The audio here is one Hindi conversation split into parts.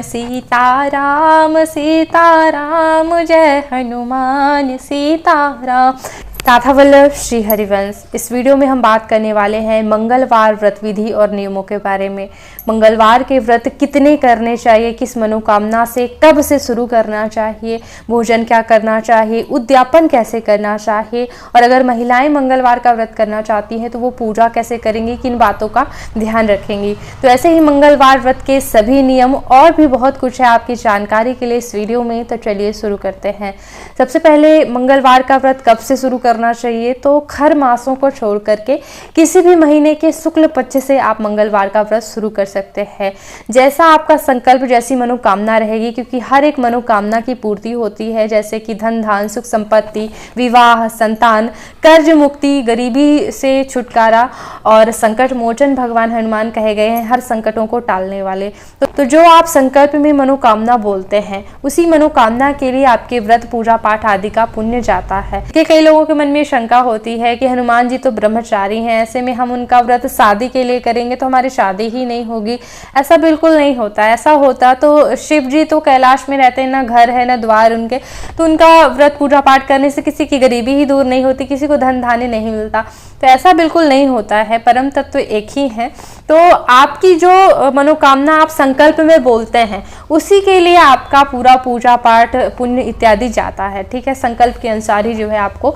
सीताराम सीताराम जय हनुमान सीताराम। राधा वल्लभ श्री हरिवंश। इस वीडियो में हम बात करने वाले हैं मंगलवार व्रत विधि और नियमों के बारे में। मंगलवार के व्रत कितने करने चाहिए, किस मनोकामना से, कब से शुरू करना चाहिए, भोजन क्या करना चाहिए, उद्यापन कैसे करना चाहिए, और अगर महिलाएं मंगलवार का व्रत करना चाहती हैं तो वो पूजा कैसे करेंगी, किन बातों का ध्यान रखेंगी। तो ऐसे ही मंगलवार व्रत के सभी नियम और भी बहुत कुछ है आपकी जानकारी के लिए इस वीडियो में। तो चलिए शुरू करते हैं। सबसे पहले मंगलवार का व्रत कब से शुरू करना चाहिए, तो खर मासों को छोड़ करके किसी भी महीने के शुक्ल पक्ष से आप मंगलवार का व्रत शुरू कर सकते हैं। जैसा आपका संकल्प, जैसी मनोकामना रहेगी, क्योंकि हर एक मनोकामना की पूर्ति होती है, जैसे कि धन धान, सुख संपत्ति, विवाह, संतान, कर्ज मुक्ति, गरीबी से छुटकारा और संकट मोचन भगवान हनुमान कहे गए हैं, हर संकटों को टालने वाले। तो जो आप संकल्प में मनोकामना बोलते हैं उसी मनोकामना के लिए आपके व्रत पूजा पाठ आदि का पुण्य जाता है। कई लोगों के मन में शंका होती है कि हनुमान जी तो ब्रह्मचारी हैं, ऐसे में हम उनका व्रत शादी के लिए करेंगे तो हमारी शादी ही नहीं होगी। ऐसा बिल्कुल नहीं होता। ऐसा होता तो शिव जी तो कैलाश में रहते हैं, ना घर है ना द्वार उनके, तो उनका व्रत पूजा पाठ करने से किसी की गरीबी ही दूर नहीं होती, किसी को धन धान्य नहीं मिलता। तो ऐसा बिल्कुल नहीं होता है। परम तत्व एक ही है। तो आपकी जो मनोकामना आप संकल्प में बोलते हैं उसी के लिए आपका पूरा पूजा पाठ पुण्य इत्यादि जाता है। ठीक है, संकल्प के अनुसार ही जो है आपको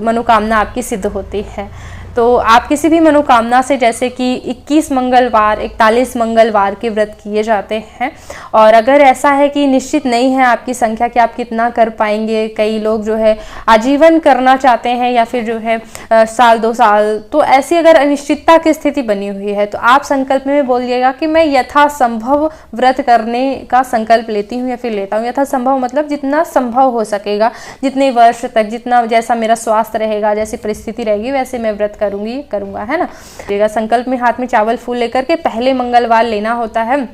मनोकामना आपकी सिद्ध होती है। तो आप किसी भी मनोकामना से, जैसे कि 21 मंगलवार, 41 मंगलवार के व्रत किए जाते हैं। और अगर ऐसा है कि निश्चित नहीं है आपकी संख्या कि आप कितना कर पाएंगे, कई लोग जो है आजीवन करना चाहते हैं या फिर जो है साल 2 साल, तो ऐसी अगर अनिश्चितता की स्थिति बनी हुई है तो आप संकल्प में बोलिएगा कि मैं यथासंभव व्रत करने का संकल्प लेती हूँ या फिर लेता हूँ। यथासंभव मतलब जितना संभव हो सकेगा, जितने वर्ष तक, जितना जैसा मेरा स्वास्थ्य रहेगा, जैसी परिस्थिति रहेगी, वैसे मैं व्रत करूंगा, है ना। संकल्प में हाथ में चावल फूल लेकर के पहले मंगलवार लेना होता है,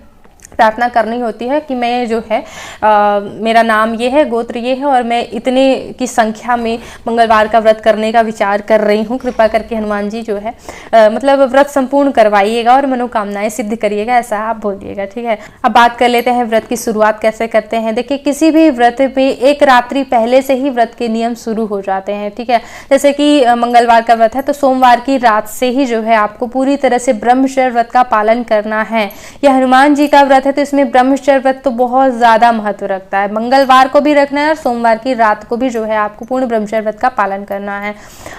प्रार्थना करनी होती है कि मैं जो है मेरा नाम ये है, गोत्र ये है और मैं इतने की संख्या में मंगलवार का व्रत करने का विचार कर रही हूँ। कृपा करके हनुमान जी जो है मतलब व्रत संपूर्ण करवाइएगा और मनोकामनाएं सिद्ध करिएगा, ऐसा आप बोलिएगा। ठीक है, अब बात कर लेते हैं व्रत की शुरुआत कैसे करते हैं। देखिए, किसी भी व्रत पे एक रात्रि पहले से ही व्रत के नियम शुरू हो जाते हैं। ठीक है, जैसे कि मंगलवार का व्रत है तो सोमवार की रात से ही जो है आपको पूरी तरह से ब्रह्मचर्य व्रत का पालन करना है। यह हनुमान जी का व्रत है तो इसमें ब्रह्मचर्य व्रत तो बहुत ज्यादा महत्व रखता है। मंगलवार को भी रखना है और सोमवार की रात को भी जो है आपको पूर्ण ब्रह्मचर्य व्रत का पालन करना है।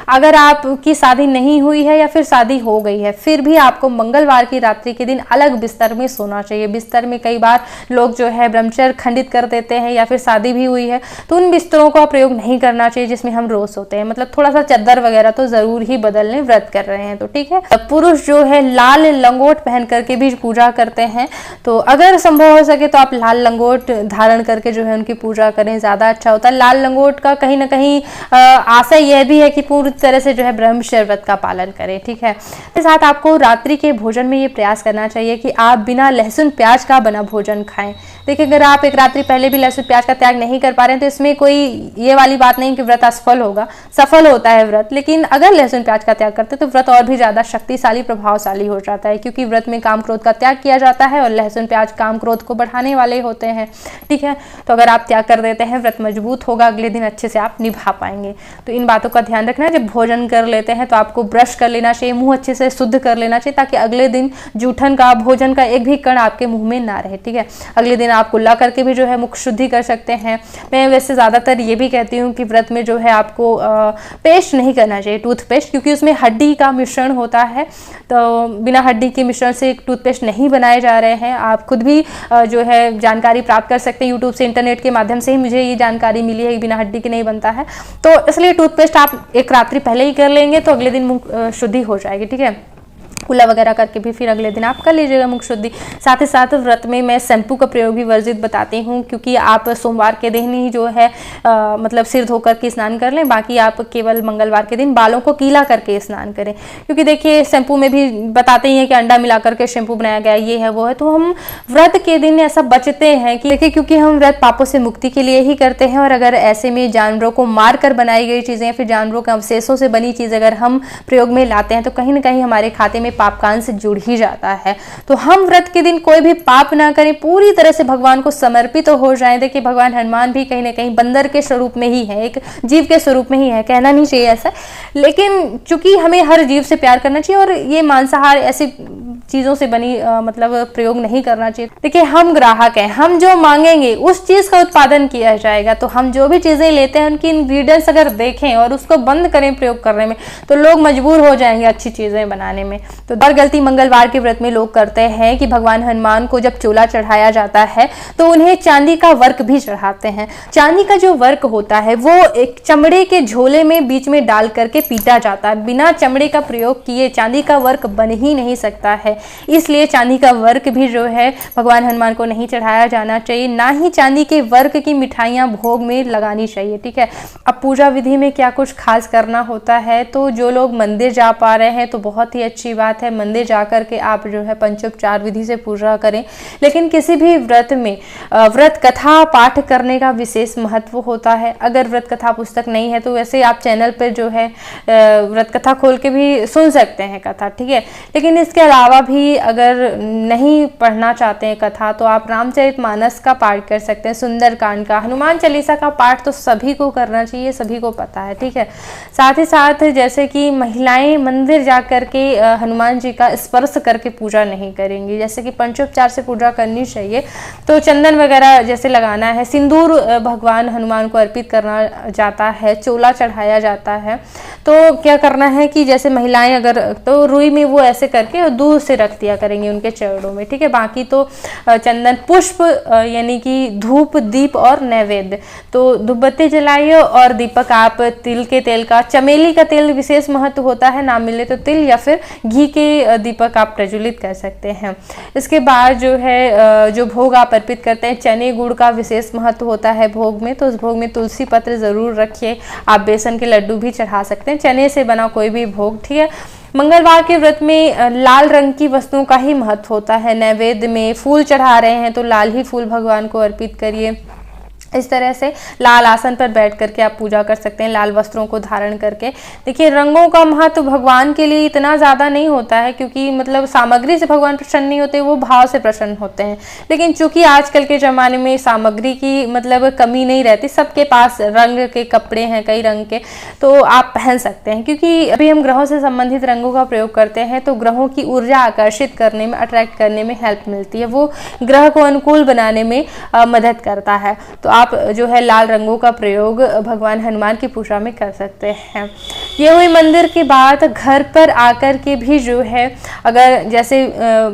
अगर आपकी शादी नहीं हुई है या फिर शादी हो गई है, फिर भी आपको मंगलवार की रात्रि के दिन अलग बिस्तर में सोना चाहिए। बिस्तर में कई बार लोग जो है ब्रह्मचर्य खंडित कर देते हैं या फिर शादी भी हुई है तो उन बिस्तरों का प्रयोग नहीं करना चाहिए जिसमें हम रोज सोते हैं। मतलब थोड़ा सा चादर वगैरह तो जरूर ही बदल लें, व्रत कर रहे हैं तो। ठीक है, पुरुष जो है लाल लंगोट पहन करके भी पूजा करते हैं, तो अगर संभव हो सके तो आप लाल लंगोट धारण करके जो है उनकी पूजा करें, ज्यादा अच्छा होता है। लाल लंगोट का कहीं ना कहीं आशय यह भी है कि पूरी तरह से जो है ब्रह्मचर्य व्रत का पालन करें। ठीक है, इसके साथ आपको रात्रि के भोजन में ये प्रयास करना चाहिए कि आप बिना लहसुन प्याज का बना भोजन खाएं। देखिए, अगर आप एक रात्रि पहले भी लहसुन प्याज का त्याग नहीं कर पा रहे हैं तो इसमें कोई ये वाली बात नहीं कि व्रत असफल होगा, सफल होता है व्रत। लेकिन अगर लहसुन प्याज का त्याग करते तो व्रत और भी ज्यादा शक्तिशाली प्रभावशाली हो जाता है, क्योंकि व्रत में काम क्रोध का त्याग किया जाता है और लहसुन प्याज काम क्रोध को बढ़ाने वाले होते हैं। ठीक है, तो अगर आप त्याग कर देते हैं व्रत मजबूत होगा, अगले दिन अच्छे से आप निभा पाएंगे। तो इन बातों का ध्यान रखना है। जब भोजन कर लेते हैं तो आपको ब्रश कर लेना चाहिए, मुंह अच्छे से शुद्ध कर लेना चाहिए ताकि अगले दिन जूठन का, भोजन का एक भी कण आपके मुंह में ना रहे। ठीक है, अगले दिन आप कुल्ला करके भी जो है मुख शुद्धि कर सकते हैं। मैं वैसे ज्यादातर ये भी कहती हूँ कि व्रत में जो है आपको पेस्ट नहीं करना चाहिए, टूथपेस्ट, क्योंकि उसमें हड्डी का मिश्रण होता है। तो बिना हड्डी के मिश्रण से एक टूथपेस्ट नहीं बनाए जा रहे हैं। आप खुद भी जो है जानकारी प्राप्त कर सकते हैं यूट्यूब से, इंटरनेट के माध्यम से ही मुझे ये जानकारी मिली है कि बिना हड्डी के नहीं बनता है। तो इसलिए टूथपेस्ट आप एक रात्रि पहले ही कर लेंगे तो अगले दिन मुंह शुद्धि हो जाएगी। ठीक है, कुल्ला वगैरह करके भी फिर अगले दिन आप कर लीजिएगा मुख शुद्धि। साथ ही साथ व्रत में मैं शैम्पू का प्रयोग भी वर्जित बताती हूँ, क्योंकि आप सोमवार के दिन ही जो है मतलब सिर धोकर के स्नान कर लें, बाकी आप केवल मंगलवार के दिन बालों को गीला करके स्नान करें। क्योंकि देखिए, शैम्पू में भी बताते ही हैं कि अंडा मिला करके शैम्पू बनाया गया, ये है वो है। तो हम व्रत के दिन ऐसा बचते हैं कि देखिए, क्योंकि हम व्रत पापों से मुक्ति के लिए ही करते हैं, और अगर ऐसे में जानवरों को मार कर बनाई गई चीजें या फिर जानवरों के अवशेषों से बनी चीज अगर हम प्रयोग में लाते हैं तो कहीं ना कहीं हमारे खाते में पापकान से जुड़ ही जाता है। तो हम व्रत के दिन कोई भी पाप ना करें, पूरी तरह से भगवान को समर्पित हो जाएं। देखिए भगवान हनुमान भी कहीं ना कहीं बंदर के स्वरूप में ही है, एक जीव के स्वरूप में ही है, कहना नहीं चाहिए ऐसा, लेकिन चूंकि हमें हर जीव से प्यार करना चाहिए और ये मांसाहार ऐसी चीजों से बनी मतलब प्रयोग नहीं करना चाहिए। देखिए हम ग्राहक हैं, हम जो मांगेंगे उस चीज का उत्पादन किया जाएगा। तो हम जो भी चीजें लेते हैं उनकी इंग्रेडिएंट्स अगर देखें और उसको बंद करें प्रयोग करने में, तो लोग मजबूर हो जाएंगे अच्छी चीजें बनाने में। तो और गलती मंगलवार के व्रत में लोग करते हैं कि भगवान हनुमान को जब चोला चढ़ाया जाता है तो उन्हें चांदी का वर्क भी चढ़ाते हैं। चांदी का जो वर्क होता है वो एक चमड़े के झोले में बीच में डाल करके पीटा जाता है। बिना चमड़े का प्रयोग किए चांदी का वर्क बन ही नहीं सकता है, इसलिए चांदी का वर्क भी जो है भगवान हनुमान को नहीं चढ़ाया जाना चाहिए, ना ही चांदी के वर्क की मिठाइयाँ भोग में लगानी चाहिए। ठीक है, अब पूजा विधि में क्या कुछ खास करना होता है, तो जो लोग मंदिर जा पा रहे हैं तो बहुत ही अच्छी बात है, मंदिर जा कर के आप जो है पंचोपचार विधि से पूजा करें। लेकिन किसी भी व्रत में व्रत कथा पाठ करने का विशेष महत्व होता है। अगर व्रत कथा पुस्तक नहीं है तो वैसे आप चैनल पर जो है व्रत कथा खोल के भी सुन सकते हैं कथा, ठीक है। लेकिन इसके अलावा भी अगर नहीं पढ़ना चाहते हैं कथा तो आप रामचरितमानस का पाठ कर सकते हैं, सुंदरकांड का, हनुमान चालीसा का पाठ तो सभी को करना चाहिए, सभी को पता है, ठीक है। साथ ही साथ जैसे कि महिलाएं मंदिर जा करके हनुमान जी का स्पर्श करके पूजा नहीं करेंगी, जैसे कि पंचोपचार से पूजा करनी चाहिए। तो चंदन वगैरह जैसे लगाना है, सिंदूर भगवान हनुमान को अर्पित करना जाता है, चोला चढ़ाया जाता है। तो क्या करना है कि जैसे महिलाएं अगर तो रुई में वो ऐसे करके दूर से रख दिया करेंगे उनके चरणों में, ठीक है। बाकी तो चंदन पुष्प यानी कि धूप दीप और नैवेद्य, तो धूपबत्ती जलाइए और दीपक आप तिल के तेल का, चमेली का तेल विशेष महत्व होता है, ना मिले तो तिल या फिर घी के दीपक आप प्रज्वलित कर सकते हैं। इसके बाद जो है जो भोग आप अर्पित करते हैं, चने गुड़ का विशेष महत्व होता है भोग में, तो उस भोग में तुलसी पत्र जरूर रखिए। आप बेसन के लड्डू भी चढ़ा सकते हैं, चने से बना कोई भी भोग, ठीक है। मंगलवार के व्रत में लाल रंग की वस्तुओं का ही महत्व होता है। नैवेद्य में फूल चढ़ा रहे हैं तो लाल ही फूल भगवान को अर्पित करिए। इस तरह से लाल आसन पर बैठ करके आप पूजा कर सकते हैं, लाल वस्त्रों को धारण करके। देखिए रंगों का महत्व भगवान के लिए इतना ज़्यादा नहीं होता है, क्योंकि मतलब सामग्री से भगवान प्रसन्न नहीं होते, वो भाव से प्रसन्न होते हैं। लेकिन चूंकि आजकल के ज़माने में सामग्री की मतलब कमी नहीं रहती, सबके पास रंग के कपड़े हैं कई रंग के, तो आप पहन सकते हैं। क्योंकि अभी हम ग्रहों से संबंधित रंगों का प्रयोग करते हैं तो ग्रहों की ऊर्जा आकर्षित करने में, अट्रैक्ट करने में हेल्प मिलती है, वो ग्रह को अनुकूल बनाने में मदद करता है। तो आप जो है लाल रंगों का प्रयोग भगवान हनुमान की पूजा में कर सकते हैं। ये हुई मंदिर की बात। घर पर आकर के भी जो है अगर जैसे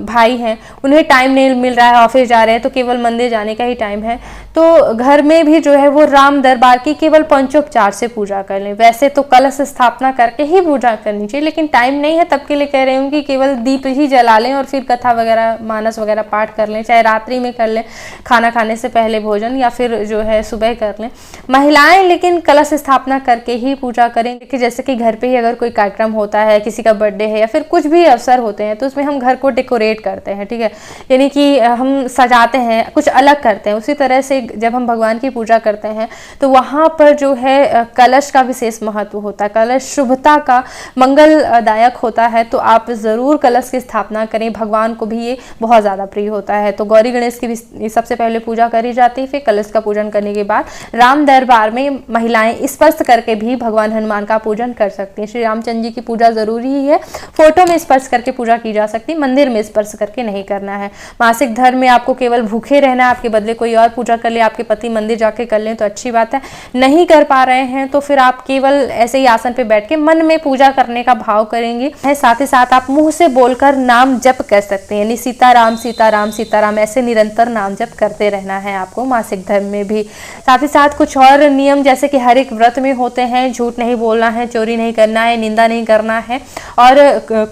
भाई हैं उन्हें टाइम नहीं मिल रहा है, ऑफिस जा रहे हैं, तो केवल मंदिर जाने का ही टाइम है, तो घर में भी जो है वो राम दरबार की केवल पंचोपचार से पूजा कर लें। वैसे तो कलश स्थापना करके ही पूजा करनी चाहिए, लेकिन टाइम नहीं है तब के लिए कह रही हूँ कि केवल दीप ही जला लें और फिर कथा वगैरह मानस वगैरह पाठ कर लें, चाहे रात्रि में कर लें, खाना खाने से पहले भोजन, या फिर जो है सुबह कर लें। महिलाएं लेकिन कलश स्थापना करके ही पूजा करें। देखिए जैसे कि घर पे ही अगर कोई कार्यक्रम होता है, किसी का बर्थडे है या फिर कुछ भी अवसर होते हैं, तो उसमें हम घर को डेकोरेट करते हैं, ठीक है, यानी कि हम सजाते हैं, कुछ अलग करते हैं। उसी तरह से जब हम भगवान की पूजा करते हैं तो वहाँ पर जो है कलश का विशेष महत्व होता है। कलश शुभता का, मंगलदायक होता है, तो आप ज़रूर कलश की स्थापना करें। भगवान को भी ये बहुत ज़्यादा प्रिय होता है। तो गौरी गणेश की भी सबसे पहले पूजा करी जाती है, फिर कलश का पूजन करने के बाद राम दरबार में महिलाएं स्पर्श करके भी भगवान हनुमान का पूजन कर सकती हैं। श्री रामचंद्र जी की पूजा जरूरी ही है, फोटो में स्पर्श करके पूजा की जा सकती है, मंदिर में स्पर्श करके नहीं करना है। मासिक धर्म में आपको केवल भूखे रहना है, आपके बदले कोई और पूजा कर ले, आपके पति मंदिर जाके कर लें तो अच्छी बात है। नहीं कर पा रहे हैं तो फिर आप केवल ऐसे ही आसन पे बैठ के मन में पूजा करने का भाव करेंगे। साथ ही साथ आप मुंह से बोलकर नाम जप कर सकते हैं, यानी सीताराम सीताराम सीताराम ऐसे निरंतर नाम जप करते रहना है आपको मासिक धर्म में भी। साथ ही साथ कुछ और नियम जैसे कि हर एक व्रत में होते हैं, झूठ नहीं बोलना है, चोरी नहीं करना है, निंदा नहीं करना है, और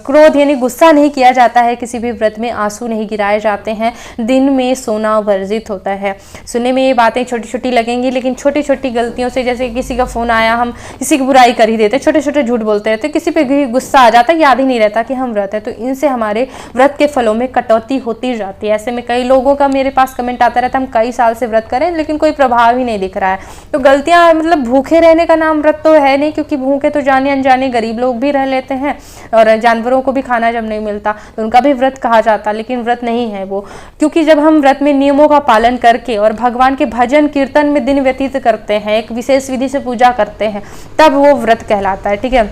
क्रोध यानी गुस्सा नहीं किया जाता है, किसी भी व्रत में आंसू नहीं गिराए जाते हैं, दिन में सोना वर्जित होता है। सुनने में ये बातें छोटी छोटी लगेंगी, लेकिन छोटी छोटी गलतियों से, जैसे किसी का फोन आया, हम किसी की बुराई कर ही देते, छोटे छोटे झूठ बोलते रहते, किसी पे गुस्सा आ जाता है, याद ही नहीं रहता कि हम व्रत है, तो इनसे हमारे व्रत के फलों में कटौती होती जाती है। ऐसे में कई लोगों का मेरे पास कमेंट आता रहता है, हम कई साल से व्रत करें लेकिन कोई कोई प्रभाव ही नहीं दिख रहा है। तो गलतियां मतलब भूखे रहने का नाम व्रत तो है नहीं, क्योंकि भूखे तो जाने अनजाने गरीब लोग भी रह लेते हैं और जानवरों को भी खाना जब नहीं मिलता तो उनका भी व्रत कहा जाता, लेकिन व्रत नहीं है वो। क्योंकि जब हम व्रत में नियमों का पालन करके और भगवान के भजन कीर्तन में दिन व्यतीत करते हैं, एक विशेष विधि से पूजा करते हैं, तब वो व्रत कहलाता है। ठीक है,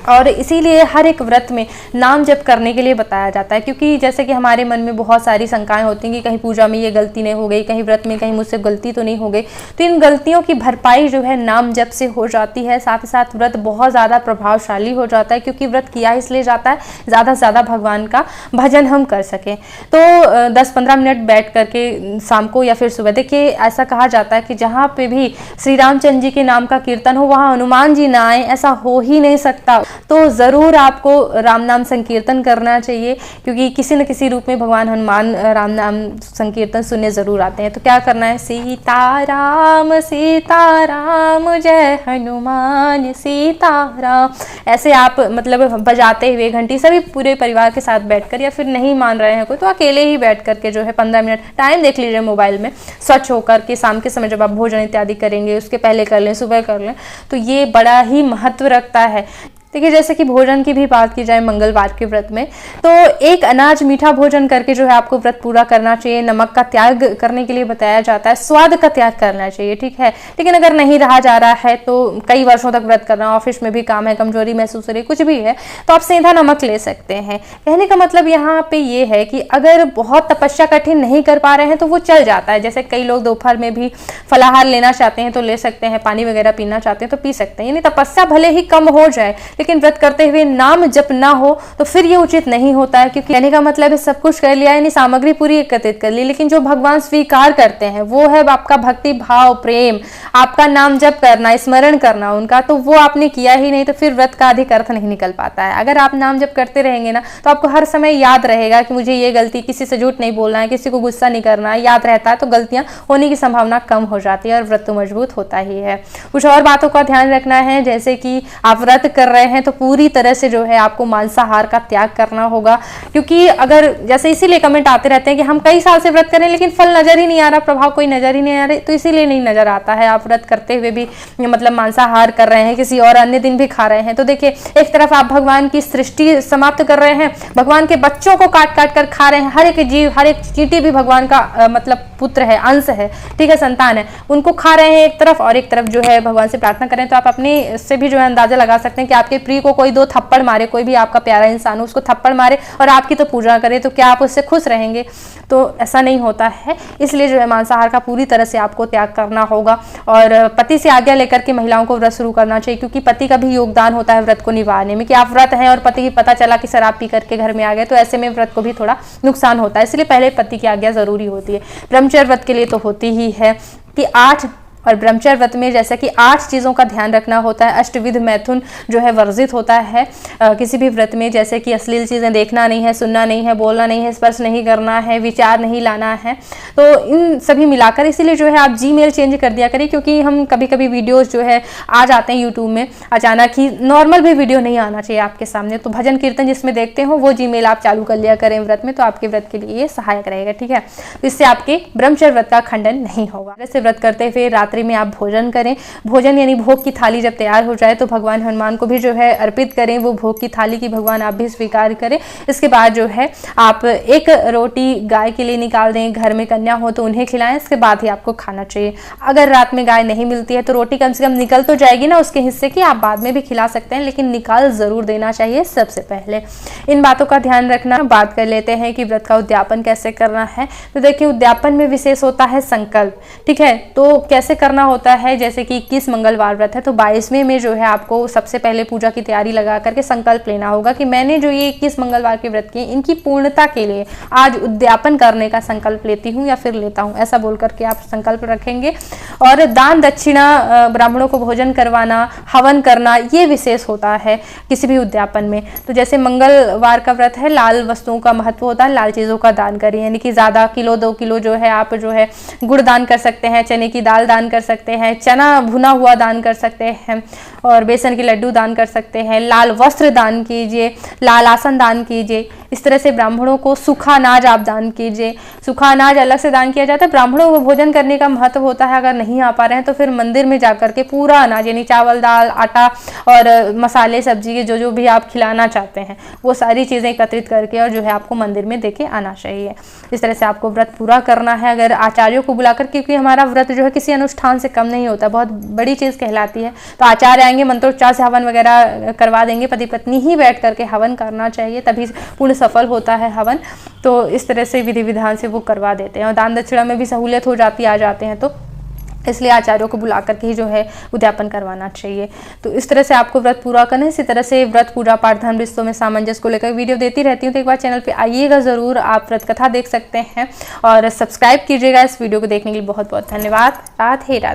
और इसीलिए हर एक व्रत में नाम जप करने के लिए बताया जाता है, क्योंकि जैसे कि हमारे मन में बहुत सारी शंकाएं होती हैं कि कहीं पूजा में ये गलती नहीं हो गई, कहीं व्रत में कहीं मुझसे गलती तो नहीं हो गई। तो इन गलतियों की भरपाई जो है नाम जप से हो जाती है। साथ ही साथ व्रत बहुत ज़्यादा प्रभावशाली हो जाता है, क्योंकि व्रत किया इसलिए जाता है ज़्यादा से ज़्यादा भगवान का भजन हम कर सकें। तो 10-15 मिनट बैठ करके शाम को या फिर सुबह, देखिए ऐसा कहा जाता है कि जहाँ पे भी श्री रामचंद्र जी के नाम का कीर्तन हो वहाँ हनुमान जी ना आए, ऐसा हो ही नहीं सकता। तो ज़रूर आपको राम नाम संकीर्तन करना चाहिए, क्योंकि किसी न किसी रूप में भगवान हनुमान राम नाम संकीर्तन सुनने ज़रूर आते हैं। तो क्या करना है, सीताराम सीताराम जय हनुमान सीताराम, ऐसे आप मतलब बजाते हुए घंटी सभी पूरे परिवार के साथ बैठकर, या फिर नहीं मान रहे हैं कोई तो अकेले ही बैठ करके जो है 15 मिनट टाइम देख लीजिए मोबाइल में, स्वच्छ होकर के शाम के समय जब आप भोजन इत्यादि करेंगे उसके पहले कर लें, सुबह कर लें, तो ये बड़ा ही महत्व रखता है। देखिए जैसे कि भोजन की भी बात की जाए मंगलवार के व्रत में, तो एक अनाज मीठा भोजन करके जो है आपको व्रत पूरा करना चाहिए। नमक का त्याग करने के लिए बताया जाता है, स्वाद का त्याग करना चाहिए। ठीक है, लेकिन अगर नहीं रहा जा रहा है तो कई वर्षों तक व्रत करना, ऑफिस में भी काम है, कमजोरी महसूस हो रही, कुछ भी है, तो आप सीधा नमक ले सकते हैं। कहने का मतलब यहाँ पे ये है कि अगर बहुत तपस्या कठिन नहीं कर पा रहे हैं तो वो चल जाता है। जैसे कई लोग दोपहर में भी फलाहार लेना चाहते हैं तो ले सकते हैं, पानी वगैरह पीना चाहते हैं तो पी सकते हैं, यानी तपस्या भले ही कम हो जाए लेकिन व्रत करते हुए नाम जप ना हो तो फिर ये उचित नहीं होता है। क्योंकि कहने का मतलब है सब कुछ कर लिया, यानी सामग्री पूरी एकत्रित कर ली, लेकिन जो भगवान स्वीकार करते हैं वो है आपका भक्ति भाव, प्रेम, आपका नाम जप करना, स्मरण करना उनका, तो वो आपने किया ही नहीं, तो फिर व्रत का अधिक अर्थ नहीं निकल पाता है। अगर आप नाम जप करते रहेंगे ना तो आपको हर समय याद रहेगा कि मुझे ये गलती, किसी से झूठ नहीं बोलना है, किसी को गुस्सा नहीं करना है, याद रहता है, तो गलतियां होने की संभावना कम हो जाती है और व्रत तो मजबूत होता ही है। कुछ और बातों का ध्यान रखना है, जैसे कि आप व्रत कर रहे हैं तो पूरी तरह से जो है आपको मांसाहार का त्याग करना होगा। क्योंकि अगर जैसे इसीलिए कमेंट आते रहते हैं कि हम कई साल से व्रत करें लेकिन फल नजर ही नहीं आ रहा, प्रभाव कोई नजर ही नहीं आ रहा, तो इसीलिए नहीं नजर आता है। आप व्रत करते हुए भी मतलब मांसाहार कर रहे हैं, किसी और अन्य दिन भी खा रहे हैं, तो देखिए एक तरफ आप भगवान की सृष्टि समाप्त कर रहे हैं, भगवान के बच्चों को काट काट कर खा रहे हैं। हर एक जीव, हर एक चींटी भी भगवान का मतलब पुत्र है, अंश है, ठीक है, संतान है, उनको खा रहे हैं एक तरफ, और एक तरफ जो है भगवान से प्रार्थना करें। तो आप अपने से भी जो है अंदाजा लगा सकते हैं कि आपके प्रिय को कोई 2 थप्पड़ मारे, कोई भी आपका प्यारा इंसान हो उसको थप्पड़ मारे और आपकी तो पूजा करे, तो क्या आप उससे खुश रहेंगे? तो ऐसा नहीं होता है। इसलिए जो है मांसाहार का पूरी तरह से आपको त्याग करना होगा और पति से आज्ञा लेकर के महिलाओं को व्रत शुरू करना चाहिए, क्योंकि पति का भी योगदान होता है व्रत को निभाने में। कि आप व्रत हैं और पति की पता चला कि शराब पी करके घर में आ गए, तो ऐसे में व्रत को भी थोड़ा नुकसान होता है, इसलिए पहले पति की आज्ञा जरूरी होती है। ब्रह्मचर्य व्रत के लिए तो होती ही है कि 8 और ब्रह्मचर्य व्रत में जैसे कि 8 चीज़ों का ध्यान रखना होता है। अष्टविध मैथुन जो है वर्जित होता है किसी भी व्रत में, जैसे कि अश्लील चीज़ें देखना नहीं है, सुनना नहीं है, बोलना नहीं है, स्पर्श नहीं करना है, विचार नहीं लाना है। तो इन सभी मिलाकर इसीलिए जो है आप जीमेल चेंज कर दिया करें, क्योंकि हम कभी कभी वीडियोज़ जो है आ जाते हैं यूट्यूब में अचानक ही, नॉर्मल भी वीडियो नहीं आना चाहिए आपके सामने। तो भजन कीर्तन जिसमें देखते हो वो जीमेल आप चालू कर लिया करें व्रत में, तो आपके व्रत के लिए ये सहायक रहेगा। ठीक है, तो इससे आपके ब्रह्मचर्य व्रत का खंडन नहीं होगा। वैसे व्रत करते हुए रात्रि में आप भोजन करें। भोजन यानी भोग की थाली जब तैयार हो जाए तो भगवान हनुमान को भी जो है अर्पित करें वो भोग की थाली की, भगवान आप भी स्वीकार करें। इसके बाद जो है आप एक रोटी गाय के लिए निकाल दें, घर में कन्या हो तो उन्हें खिलाएं, इसके बाद ही आपको खाना चाहिए। अगर रात में गाय नहीं मिलती है तो रोटी कम से कम निकल तो जाएगी ना उसके हिस्से की, आप बाद में भी खिला सकते हैं, लेकिन निकाल जरूर देना चाहिए सबसे पहले। इन बातों का ध्यान रखना। बात कर लेते हैं कि व्रत का उद्यापन कैसे करना है। तो देखिए उद्यापन में विशेष होता है संकल्प। ठीक है, तो कैसे करना होता है, जैसे कि 21 मंगलवार व्रत है तो 22वें में जो है आपको सबसे पहले पूजा की तैयारी लगा करके संकल्प लेना होगा कि मैंने जो ये 21 मंगलवार के व्रत किए इनकी पूर्णता के लिए आज उद्यापन करने का संकल्प लेती हूँ या फिर लेता हूँ, ऐसा बोल करके आप संकल्प रखेंगे। और दान दक्षिणा, ब्राह्मणों को भोजन करवाना, हवन करना, ये विशेष होता है किसी भी उद्यापन में। तो जैसे मंगलवार का व्रत है, लाल वस्तुओं का महत्व होता है, लाल चीज़ों का दान करें, यानी कि ज़्यादा किलो 2 किलो जो है आप जो है गुड़ दान कर सकते हैं, चने की दाल दान कर सकते हैं, चना भुना हुआ दान कर सकते हैं और बेसन के लड्डू दान कर सकते हैं, लाल वस्त्र दान कीजिए, लाल आसन दान कीजिए। इस तरह से ब्राह्मणों को सूखा अनाज आप दान कीजिए। सूखा अनाज अलग से दान किया जाता है। ब्राह्मणों को भोजन करने का महत्व होता है, अगर नहीं आ पा रहे हैं तो फिर मंदिर में जाकर के पूरा अनाज यानी चावल, दाल, आटा और मसाले, सब्जी के जो भी आप खिलाना चाहते हैं वो सारी चीज़ें एकत्रित करके और जो है आपको मंदिर में देके आना चाहिए। इस तरह से आपको व्रत पूरा करना है। अगर आचार्यों को बुलाकर, क्योंकि हमारा व्रत जो है किसी अनुष्ठान से कम नहीं होता, बहुत बड़ी चीज़ कहलाती है, तो आचार्य आएंगे, मंत्रोच्चार से हवन वगैरह करवा देंगे। पति पत्नी ही बैठ करके हवन करना चाहिए, तभी पूर्ण सफल होता है हवन। तो इस तरह से विधि विधान से वो करवा देते हैं और दान दक्षिणा में भी सहूलियत हो जाती, आ जाते हैं, तो इसलिए आचार्यों को बुला करके ही जो है उद्यापन करवाना चाहिए। तो इस तरह से आपको व्रत पूरा करना है। इसी तरह से व्रत, पूजा पाठ, धर्म रिश्तों में सामंजस्य को लेकर वीडियो देती रहती हूँ, तो एक बार चैनल पे आइएगा ज़रूर। आप व्रत कथा देख सकते हैं और सब्सक्राइब कीजिएगा। इस वीडियो को देखने के लिए बहुत बहुत धन्यवाद। राधे राधे।